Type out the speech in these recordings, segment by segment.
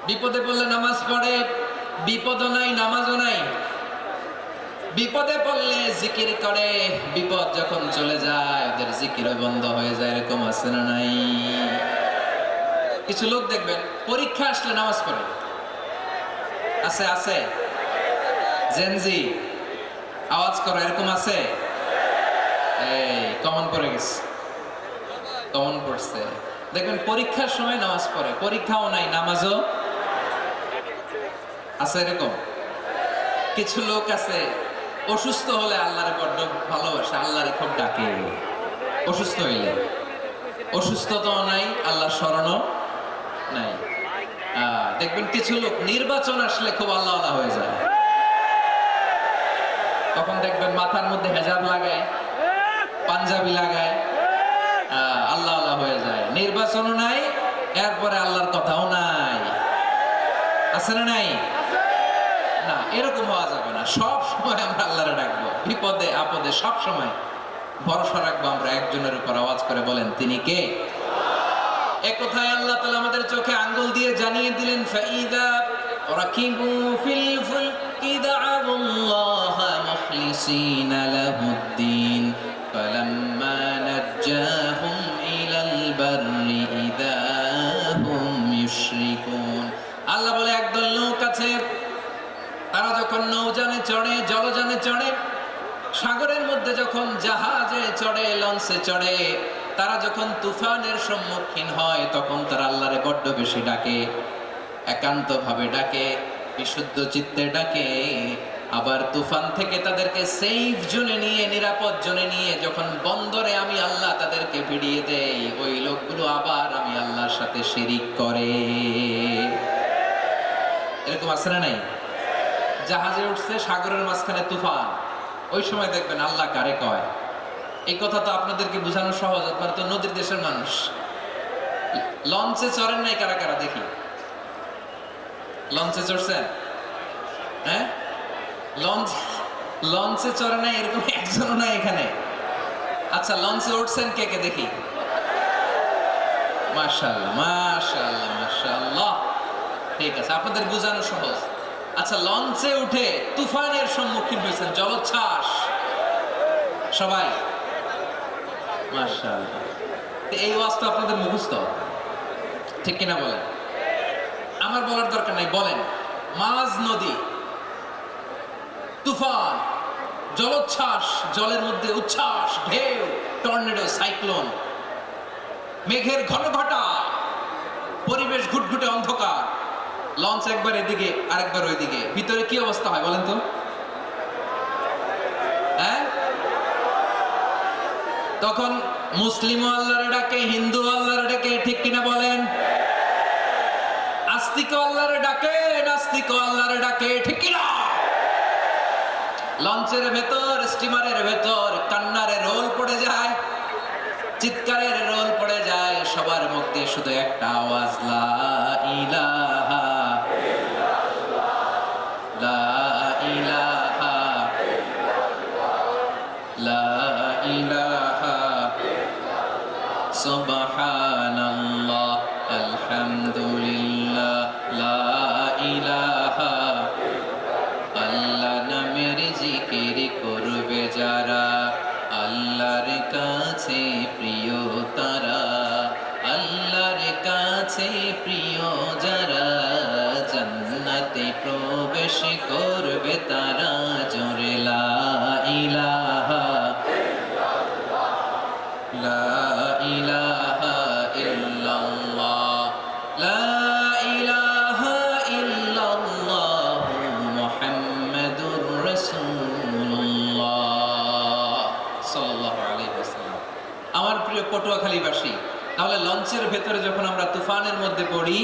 বিপদে পড়লে নামাজ পড়ে, বিপদও নাই নামাজও নাই। বিপদে পড়লে জিকির করে, বিপদ যখন চলে যায় ওদের জিকিরও বন্ধ হয়ে যায়। এরকম আছে না নাই? কিছু লোক দেখবেন পরীক্ষা আসলে নামাজ পড়ে। আছে আছে, জেনজি আওয়াজ করো, এরকম আছে? এই কমন পড়ে গেছে, কমন পড়ছে। দেখবেন পরীক্ষার সময় নামাজ পড়ে, পরীক্ষাও নাই নামাজও আছে। এরকম কিছু লোক আছে অসুস্থ হলে আল্লাহরে বড্ড ভালোবাসে, আল্লাহরে খুব ডাকে। অসুস্থ হইলে অসুস্থতাও নাই, আল্লাহ স্মরণও নাই। দেখবেন কিছু লোক নির্বাচন আসলে খুব আল্লাহ আল্লাহ হয়ে যায়। তখন দেখবেন মাথার মধ্যে হেজাব লাগায়, পাঞ্জাবি লাগায়, আল্লাহ আল্লাহ হয়ে যায়। নির্বাচনও নাই, এরপরে আল্লাহর কথাও নাই। আছে না নাই? না, এরকম হওয়া যাবে না। সব সময় আমরা আল্লাহরে ডাকবো, বিপদে আপদে সব সময় ভরসা রাখবো আমরা একজনের উপর। আওয়াজ করে বলেন, তিনি কে? এক কথায় আল্লাহ তাআলা আমাদের চোখে আঙ্গুল দিয়ে জানিয়ে দিলেন, ফাইদা রাকিবু ফিল ফুলকি দা'আল্লাহ মুখলিসিনা লাহুদ্দিন ফালাম্মা নাজ্জাহুম ইলাল বাররি ইযা হুম ইউশরিকুন। আল্লাহ বলে একদল লোক আছে, তারা যখন নৌযানে চড়ে, জলযানে চড়ে, সাগরের মধ্যে যখন জাহাজে চড়ে, লঞ্চে চড়ে, তারা যখন তুফানের সম্মুখীন হয় তখন তারা আল্লাহরে বড্ড বেশি ডাকে, একান্ত ভাবে ডাকে, বিশুদ্ধ চিত্তে ডাকে। আবার তুফান থেকে তাদেরকে সেফ জোনে নিয়ে, নিরাপদ জোনে নিয়ে যখন বন্দরে আমি আল্লাহ তাদেরকে ভিড়িয়ে দেই, ওই লোকগুলো আবার আমি আল্লাহর সাথে শিরিক করে। এরকম আছে না নাই? জাহাজে উঠছে, সাগরের মাঝখানে তুফান, ওই সময় দেখবেন আল্লাহ কারে কয়। এই কথা তো আপনাদেরকে বোঝানো সহজ, আপনারা তো নদীর দেশের মানুষ। লঞ্চে চড়েন নাই কারা কারা দেখি? লঞ্চে চড়ছেন? হ্যাঁ, লঞ্চে চড়ে নাই এরকম একজনও নাই এখানে। আচ্ছা, লঞ্চে উঠছেন কে কে দেখি? মাশাআল্লাহ মাশাআল্লাহ মাশাআল্লাহ, ঠিক আছে, আপনাদের বোঝানো সহজ। আচ্ছা, লঞ্চে উঠে তুফানের সম্মুখীন হয়েছেন, জলোচ্ছ্বাস, সবাই? মাশাআল্লাহ। এই ওয়াজটা আপনাদের মুখস্থ, ঠিক কিনা বলেন? আমার বলার দরকার নাই, বলেন। মাঝ নদী, তুফান, জলোচ্ছ্বাস, জলের মধ্যে উচ্ছ্বাস, ঢেউ, টর্নেডো, সাইক্লোন, মেঘের ঘনঘটা, পরিবেশ ঘুটঘুটে অন্ধকার, লঞ্চ একবার এদিকে আরেকবার ওইদিকে, ভিতরে কি অবস্থা হয় বলেন তো? হ্যাঁ, তখন মুসলিম আল্লাহরে ডাকে, হিন্দু আল্লাহরে ডাকে, ঠিক কিনা বলেন? আস্তিক আল্লাহরে ডাকে, নাস্তিক আল্লাহরে ডাকে, ঠিক কিনা? লঞ্চের ভেতর, স্টিমারের ভেতর কান্নারে রোল পড়ে যায়, চিৎকারের রোল পড়ে যায়, সবার মুখে শুধু একটা আওয়াজ, লা ইলাহা লা ইলাহা লা ইলাহা সুবহানাল্লাহ আলহামদুলিল্লাহ লা ইলাহা। আল্লাহ নামের জিকির করবে যারা, আল্লাহর কাছে প্রিয় তারা, আল্লাহর কাছে প্রিয় যারা, জান্নাতে প্রবেশ করবে তারা। জোরে লা ইলাহা লা ইলাহা ইল্লাল্লাহ লা ইলাহা ইল্লাল্লাহ মুহাম্মাদুর রাসূলুল্লাহ সাল্লাল্লাহু আলাইহি ওয়াসাল্লাম। আমার প্রিয় পটুয়াখালীবাসী, তাহলে লঞ্চের ভেতরে যখন আমরা তুফানের মধ্যে পড়ি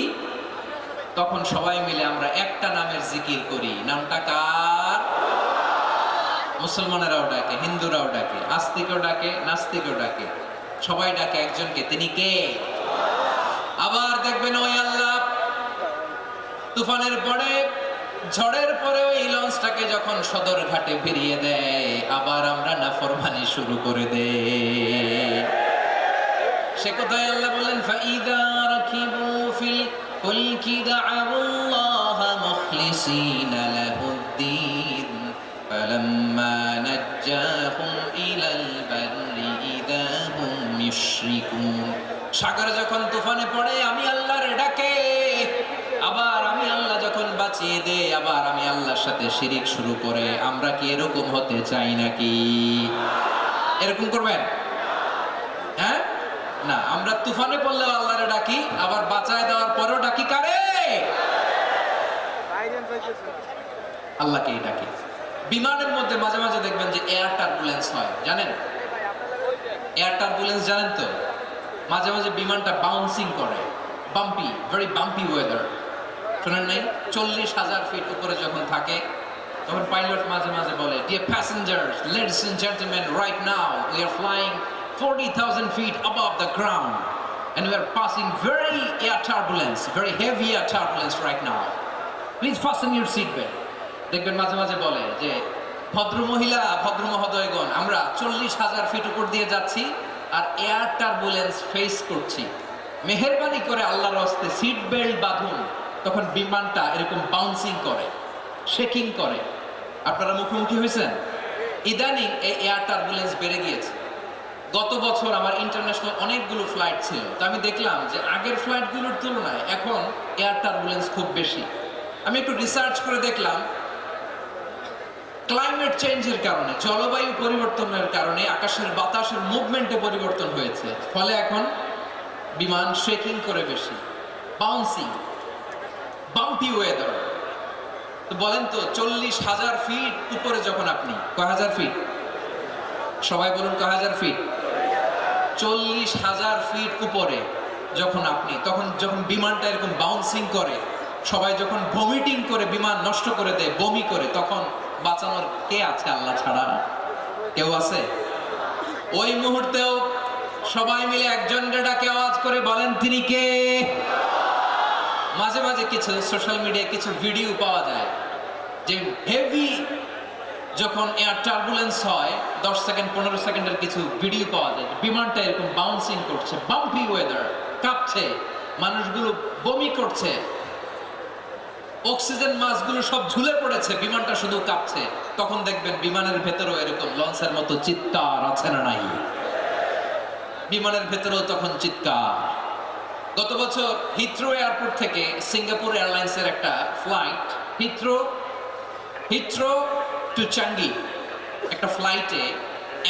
তখন সবাই মিলে আমরা একটা নামের জিকির করি। নামটা কার? মুসলমানেরাও ডাকে, হিন্দুরাও ডাকে, আস্তিকও ডাকে, নাস্তিকও ডাকে, সবাই ডাকে একজনকে, তিনি কে? আবার দেখবেন ওই আল্লাহ তুফানের পরে, ঝড়ের পরে ওই লঞ্চটাকে যখন সদর ঘাটে ফিরিয়ে দেয়, আবার আমরা নাফরমানি শুরু করে দেই। সে কথায় আল্লাহ বলেন, ফাইদা রাকিবু ফিল ফুলকি দা'উল্লাহ মুখলিসিনা লাহুদ্দীন ফালাম্মা নাজ্জাহুম ইলাল বাররি ইযা হুম ইউশরিকুন। সাগর যখন তুফানে পড়ে আমি আল্লাহর ডাকে, আবার আমি আল্লাহ যখন বাঁচিয়ে দেই, আবার আমি আল্লাহর সাথে শিরিক শুরু করে। আমরা কি এরকম হতে চাই নাকি? এরকম করবেন? হ্যাঁ না, আমরা তুফানে পড়লেও আল্লাহরে ডাকি, আবার বাঁচায় দেওয়ার পরেও ডাকি কারে? আল্লাহকেই ডাকি। বিমানের মধ্যে মাঝে মাঝে দেখবেন যে এয়ার টার্বুলেন্স হয়, জানেন? এয়ার টার্বুলেন্স জানেন তো? মাঝে মাঝে বিমানটা বাউন্সিং করে, বাম্পি, ভেরি বাম্পি ওয়েদার। শোনেন নাই? 40,000 ফিট উপরে যখন থাকে তখন পাইলট মাঝে মাঝে বলে, dear passengers, ladies and gentleman, right now we are flying 40,000 feet above the ground and we are passing very air turbulence, very heavy air turbulence right now. Please fasten your seat belt. দেখবেন মাঝে মাঝে বলে যে ভদ্র মহিলা, ভদ্র মহোদয়গণ, আমরা 40,000 ফিট উপর দিয়ে যাচ্ছি আর এয়ার টার্বুলেন্স ফেস করছি, মেহেরবানি করে আল্লাহর হস্তে সিট বেল্ট বাঁধুন। তখন বিমানটা এরকম বাউন্সিং করে, শেকিং করে। আপনারা মুখোমুখি হয়েছেন? ইদানিং এই এয়ার টার্বুলেন্স বেড়ে গিয়েছে। গত বছর আমার ইন্টারন্যাশনাল অনেকগুলো ফ্লাইট ছিল, তো আমি দেখলাম যে আগের ফ্লাইটগুলোর তুলনায় এখন এয়ার টার্বুলেন্স খুব বেশি। আমি একটু রিসার্চ করে দেখলাম ক্লাইমেট চেঞ্জের কারণে, জলবায়ু পরিবর্তনের কারণে আকাশের বাতাসের মুভমেন্টে পরিবর্তন হয়েছে, ফলে এখন বিমান শেকিং করে বেশি, বাউন্সিং, বাম্পি ওয়েদার। তো বলেন তো 40,000 ফিট উপরে যখন আপনি, কয় হাজার ফিট? সবাই বলুন কয় হাজার ফিট? 40,000 ফিট উপরে যখন আপনি, তখন যখন বিমানটা এরকম বাউন্সিং করে, সবাই যখন ভমিটিং করে বিমান নষ্ট করে দেয়, বমি করে, তখন বাঁচানোর কে আছে আল্লাহ ছাড়া? কেউ আছে? ওই মুহূর্তেও সবাই মিলে একজনের ডাকে আওয়াজ করে বলেন তিনি কে? মাঝে মাঝে কিছু সোশ্যাল মিডিয়ায় কিছু ভিডিও পাওয়া যায় যে হেভি যখন এয়ার টার্বুলেন্স হয়, 10 সেকেন্ড 15 সেকেন্ডের কিছু ভিডিও পাওয়া যায়, বিমানটা এরকম বাউন্সিং করছে, বাম্পি ওয়েদার, কাঁপছে, মানুষগুলো বমি করছে, অক্সিজেন মাস্কগুলো সব ঝুলে পড়েছে, বিমানটা শুধু কাঁপছে। তখন দেখবেন বিমানের ভেতরেও এরকম লঞ্চের মতো চিৎকার আছে না নাই? বিমানের ভেতরেও তখন চিৎকার। গত বছর হিথ্রো এয়ারপোর্ট থেকে সিঙ্গাপুর এয়ারলাইন্সের একটা ফ্লাইট, হিথ্রো টু চাঙ্গি, একটা ফ্লাইটে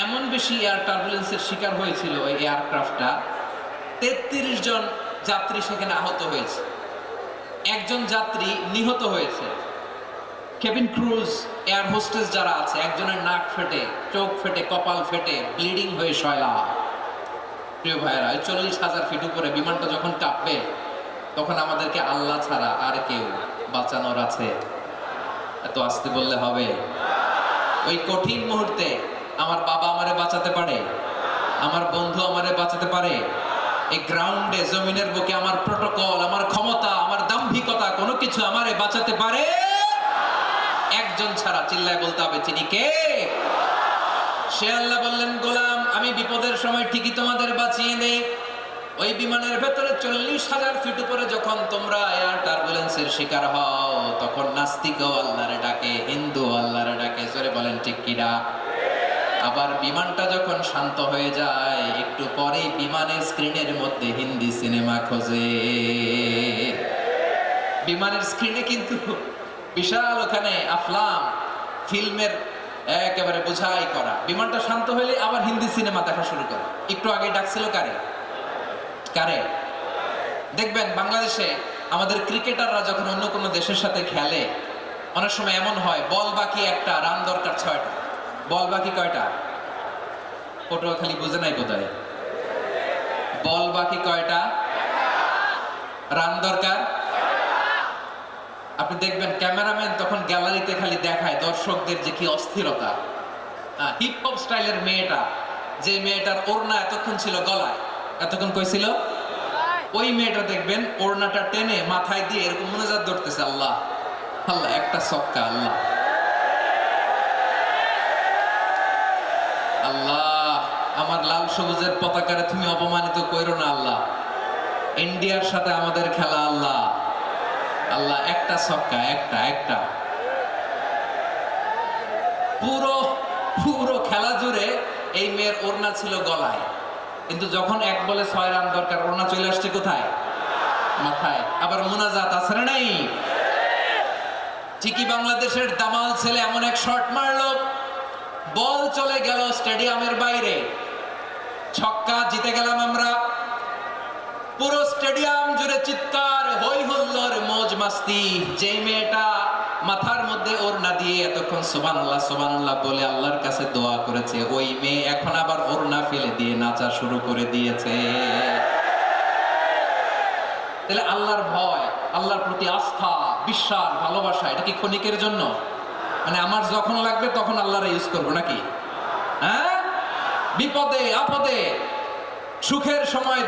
এমন বেশি এয়ার টার্বুলেন্সের শিকার হয়েছিল ওই এয়ারক্রাফটটা, 33 জন যাত্রী সেখানে আহত হয়েছে, একজন যাত্রী নিহত হয়েছে। কেবিন ক্রুজ, এয়ার হোস্টেস যারা আছে, একজনের নাক ফেটে, চোখ ফেটে, কপাল ফেটে, ব্লিডিং হয়ে শয়লা। প্রিয় ভাইয়েরা, 40,000 ফিট উপরে বিমানটা যখন কাঁপবে, তখন আমাদেরকে আল্লাহ ছাড়া আর কেউ বাঁচানোর আছে? এত আসতে বললে হবে? ওই কঠিন মুহূর্তে আমার বাবা আমারে বাঁচাতে পারে, আমার বন্ধু আমারে বাঁচাতে পারে। এই গ্রাউন্ডে, জমিনের বুকে আমার প্রোটোকল, আমার ক্ষমতা, আমার দাম্ভিকতা কোনো কিছু আমারে বাঁচাতে পারে? একজন ছাড়া, চিল্লায় বলতে হবে তিনি কে? সে আল্লাহ বললেন, গোলাম আমি বিপদের সময় ঠিকই তোমাদের বাঁচিয়ে দেই। ওই বিমানের ভেতরে 40,000 ফিট উপরে যখন তোমরা এয়ার টার্বুলেন্সের শিকার হও, তখন নাস্তিকও আল্লাহরে ডাকে, হিন্দু আল্লাহরে ডাকে, জোরে বলেন ঠিক কিনা? আবার বিমানটা যখন শান্ত হয়ে যায়, একটু পরেই বিমানের স্ক্রিনের মধ্যে হিন্দি সিনেমা খোঁজে। বিমানের স্ক্রিনে কিন্তু বিশাল ওখানে আফলাম ফিল্মের একেবারে বোঝাই করা। বিমানটা শান্ত হলে আবার হিন্দি সিনেমা দেখা শুরু করে। একটু আগে ডাকছিল কারে? দেখবেন বাংলাদেশে আমাদের ক্রিকেটাররা যখন অন্য কোনো দেশের সাথে খেলে, অনেক সময় এমন হয় বল বাকি একটা, রান দরকার 6টা। বল বাকি কয়টা? পটুয়াখালী বুঝে নাই বোধহয়। বল বাকি কয়টা? রান দরকার। আপনি দেখবেন ক্যামেরাম্যান তখন গ্যালারিতে খালি দেখায় দর্শকদের যে কি অস্থিরতা। হিপ হপ স্টাইলের মেয়েটা, যে মেয়েটার ওড়না এতক্ষণ ছিল গলায়, এতক্ষণ কই ছিল? ওই মেয়েটা দেখবেন ওড়নাটা টেনে মাথায় দিয়ে এরকম মুনাজাত ধরতেছে, আল্লাহ আল্লাহ, একটা সক্কা, আল্লাহ আল্লাহ, আমার লাল সবুজের পতাকারে তুমি অপমানিত কইরো না আল্লাহ। ইন্ডিয়ার সাথে আমাদের খেলা আল্লাহ। আল্লাহ একটা ছক্কা, একটা একটা পুরো পুরো খেলা জুড়ে এই মেয়ের ওড়না ছিল গলায়, কিন্তু যখন এক বলে 6 রান দরকার ওড়না চলে আসছে কোথায়? মাথায়। আবার মুনাজাত আছে না নাই? ঠিকই বাংলাদেশের দামাল ছেলে এমন এক শট মারলো, বল চলে গেল স্টেডিয়ামের বাইরে, ছক্কা, জিতে গেলাম আমরা। পুরো স্টেডিয়াম জুড়ে চিৎকার, হই হুল্লোড়, মौज মাস্তি। যে মেয়েটা মাথার মধ্যে ওড়না দিয়ে এতক্ষণ সুবহানাল্লাহ সুবহানাল্লাহ বলে আল্লাহর কাছে দোয়া করেছে, ওই মেয়ে এখন আবার ওড়না ফেলে দিয়ে নাচা শুরু করে দিয়েছে। তাহলে আল্লাহর ভয়, আল্লাহর প্রতি আস্থা, বিশ্বাস, ভালোবাসা, এটা কি ক্ষণিকের জন্য? মানে আমার যখন লাগবে তখন আল্লাহর ইউজ করবো নাকি? হ্যাঁ, বিপদে আপদে, সুখের সময়